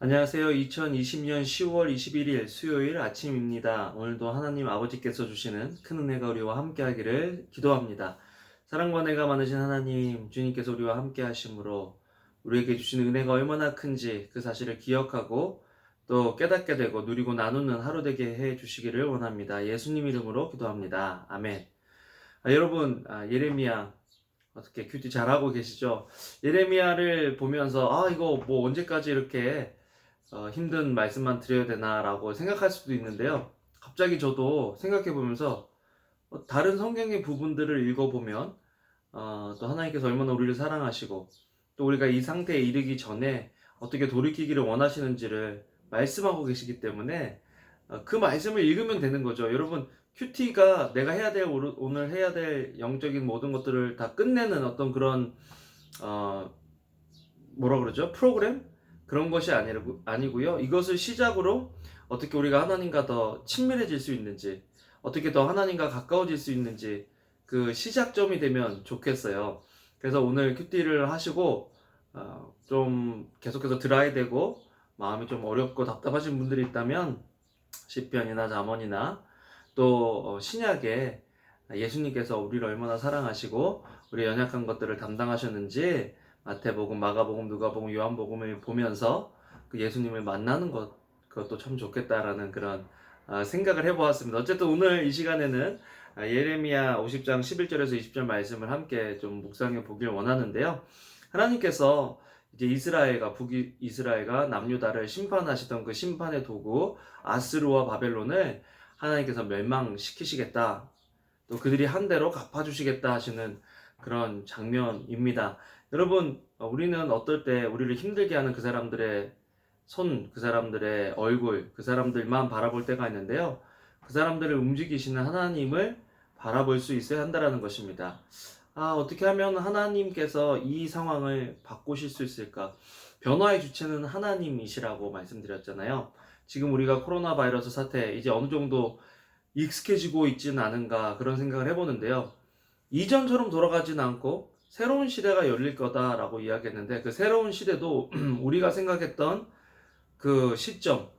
안녕하세요. 2020년 10월 21일 수요일 아침입니다. 오늘도 하나님 아버지께서 주시는 큰 은혜가 우리와 함께 하기를 기도합니다. 사랑과 은혜가 많으신 하나님, 주님께서 우리와 함께 하심으로 우리에게 주시는 은혜가 얼마나 큰지 그 사실을 기억하고 또 깨닫게 되고 누리고 나누는 하루 되게 해 주시기를 원합니다. 예수님 이름으로 기도합니다. 아멘. 여러분, 예레미야 어떻게 큐티 잘하고 계시죠? 예레미야를 보면서 이거 뭐 언제까지 이렇게 힘든 말씀만 드려야 되나라고 생각할 수도 있는데요. 갑자기 저도 생각해 보면서 다른 성경의 부분들을 읽어보면 또 하나님께서 얼마나 우리를 사랑하시고 또 우리가 이 상태에 이르기 전에 어떻게 돌이키기를 원하시는지를 말씀하고 계시기 때문에 그 말씀을 읽으면 되는 거죠. 여러분, 큐티가 내가 해야 될 오늘 해야 될 영적인 모든 것들을 다 끝내는 어떤 그런 어, 뭐라 그러죠? 프로그램? 그런 것이 아니고요. 이것을 시작으로 어떻게 우리가 하나님과 더 친밀해질 수 있는지, 어떻게 더 하나님과 가까워질 수 있는지 그 시작점이 되면 좋겠어요. 그래서 오늘 큐티를 하시고 좀 계속해서 드라이 되고 마음이 좀 어렵고 답답하신 분들이 있다면 시편이나 잠언이나 또 신약에 예수님께서 우리를 얼마나 사랑하시고 우리의 연약한 것들을 담당하셨는지 마태복음, 마가복음, 누가복음, 요한복음을 보면서 그 예수님을 만나는 그것도 참 좋겠다라는 그런 생각을 해보았습니다. 어쨌든 오늘 이 시간에는 예레미야 50장 11절에서 20절 말씀을 함께 좀 묵상해 보길 원하는데요. 하나님께서 이제 북이스라엘과 남유다를 심판하시던 그 심판의 도구 아스루와 바벨론을 하나님께서 멸망시키시겠다. 또 그들이 한 대로 갚아주시겠다 하시는 그런 장면입니다. 여러분, 우리는 어떨 때 우리를 힘들게 하는 그 사람들의 그 사람들의 얼굴, 그 사람들만 바라볼 때가 있는데요. 그 사람들을 움직이시는 하나님을 바라볼 수 있어야 한다는 것입니다. 어떻게 하면 하나님께서 이 상황을 바꾸실 수 있을까? 변화의 주체는 하나님이시라고 말씀드렸잖아요. 지금 우리가 코로나 바이러스 사태 이제 어느 정도 익숙해지고 있지는 않은가 그런 생각을 해보는데요. 이전처럼 돌아가지는 않고 새로운 시대가 열릴 거다라고 이야기했는데 그 새로운 시대도 우리가 생각했던 그 시점,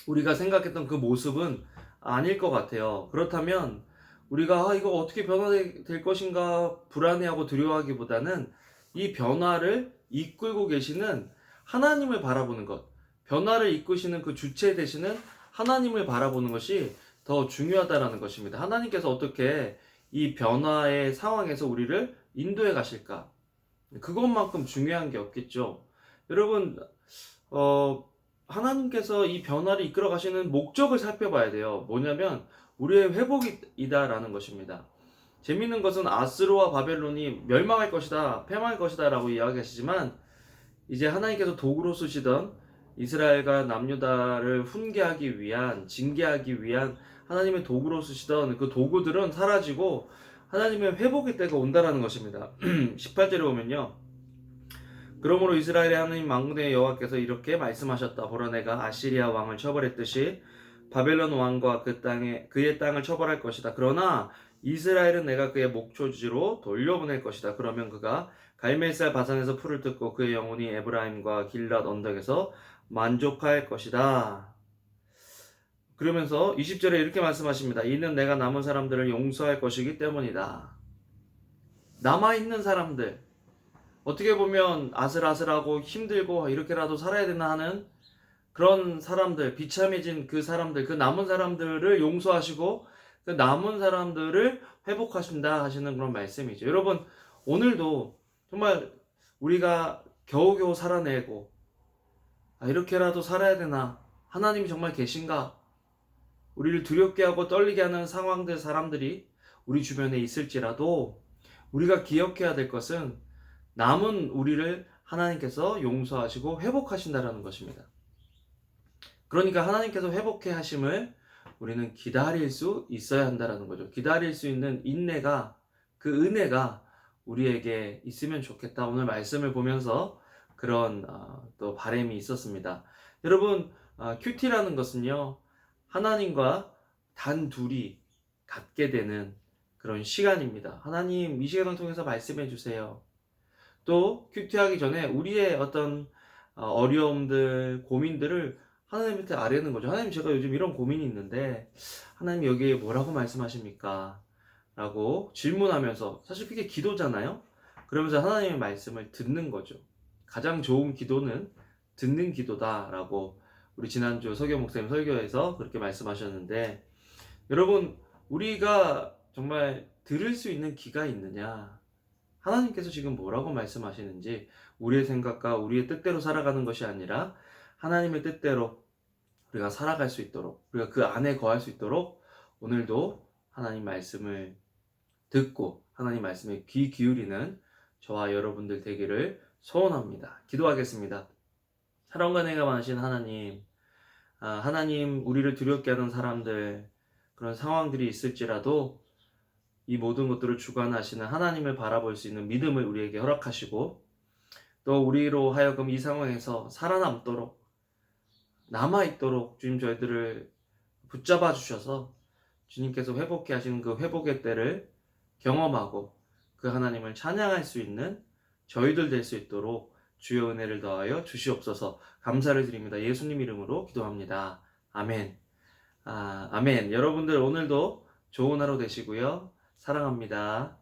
우리가 생각했던 그 모습은 아닐 것 같아요. 그렇다면 우리가 이거 어떻게 변화될 것인가 불안해하고 두려워하기보다는 이 변화를 이끌고 계시는 하나님을 바라보는 것, 변화를 이끄시는 그 주체 되시는 하나님을 바라보는 것이 더 중요하다라는 것입니다. 하나님께서 어떻게 이 변화의 상황에서 우리를 인도해 가실까? 그것만큼 중요한 게 없겠죠. 여러분, 어, 하나님께서 이 변화를 이끌어 가시는 목적을 살펴봐야 돼요. 뭐냐면, 우리의 회복이다라는 것입니다. 재밌는 것은 아스로와 바벨론이 멸망할 것이다, 패망할 것이다 라고 이야기하시지만, 이제 하나님께서 도구로 쓰시던 이스라엘과 남유다를 훈계하기 위한, 징계하기 위한 하나님의 도구로 쓰시던 그 도구들은 사라지고 하나님의 회복의 때가 온다라는 것입니다. 18절에 보면요. 그러므로 이스라엘의 하나님 만군의 여호와께서 이렇게 말씀하셨다. 보라 내가 아시리아 왕을 처벌했듯이 바벨론 왕과 그의 땅을 처벌할 것이다. 그러나 이스라엘은 내가 그의 목초지로 돌려보낼 것이다. 그러면 그가 갈멜살 바산에서 풀을 뜯고 그의 영혼이 에브라임과 길랏 언덕에서 만족할 것이다. 그러면서 20절에 이렇게 말씀하십니다. 이는 내가 남은 사람들을 용서할 것이기 때문이다. 남아있는 사람들, 어떻게 보면 아슬아슬하고 힘들고 이렇게라도 살아야 되나 하는 그런 사람들, 비참해진 그 사람들, 그 남은 사람들을 용서하시고 그 남은 사람들을 회복하신다 하시는 그런 말씀이죠. 여러분, 오늘도 정말 우리가 겨우겨우 살아내고 이렇게라도 살아야 되나? 하나님이 정말 계신가? 우리를 두렵게 하고 떨리게 하는 상황들, 사람들이 우리 주변에 있을지라도 우리가 기억해야 될 것은 남은 우리를 하나님께서 용서하시고 회복하신다라는 것입니다. 그러니까 하나님께서 회복해 하심을 우리는 기다릴 수 있어야 한다라는 거죠. 기다릴 수 있는 인내가, 그 은혜가 우리에게 있으면 좋겠다. 오늘 말씀을 보면서 그런 또 바람이 있었습니다. 여러분, 큐티라는 것은요, 하나님과 단 둘이 갖게 되는 그런 시간입니다. 하나님 이 시간을 통해서 말씀해 주세요. 또 큐티하기 전에 우리의 어떤 어려움들, 고민들을 하나님한테 아뢰는 거죠. 하나님, 제가 요즘 이런 고민이 있는데 하나님 여기에 뭐라고 말씀하십니까? 라고 질문하면서, 사실 그게 기도잖아요. 그러면서 하나님의 말씀을 듣는 거죠. 가장 좋은 기도는 듣는 기도다라고 우리 지난주 서교 목사님 설교에서 그렇게 말씀하셨는데, 여러분, 우리가 정말 들을 수 있는 귀가 있느냐? 하나님께서 지금 뭐라고 말씀하시는지, 우리의 생각과 우리의 뜻대로 살아가는 것이 아니라 하나님의 뜻대로 우리가 살아갈 수 있도록, 우리가 그 안에 거할 수 있도록 오늘도 하나님 말씀을 듣고 하나님 말씀에 귀 기울이는 저와 여러분들 되기를 소원합니다. 기도하겠습니다. 사랑과 은혜가 많으신 하나님, 하나님, 우리를 두렵게 하는 사람들, 그런 상황들이 있을지라도 이 모든 것들을 주관하시는 하나님을 바라볼 수 있는 믿음을 우리에게 허락하시고, 또 우리로 하여금 이 상황에서 살아남도록, 남아있도록 주님 저희들을 붙잡아 주셔서 주님께서 회복케 하시는 그 회복의 때를 경험하고 그 하나님을 찬양할 수 있는 저희들 될 수 있도록 주의 은혜를 더하여 주시옵소서. 감사를 드립니다. 예수님 이름으로 기도합니다. 아멘. 아멘. 여러분들 오늘도 좋은 하루 되시고요. 사랑합니다.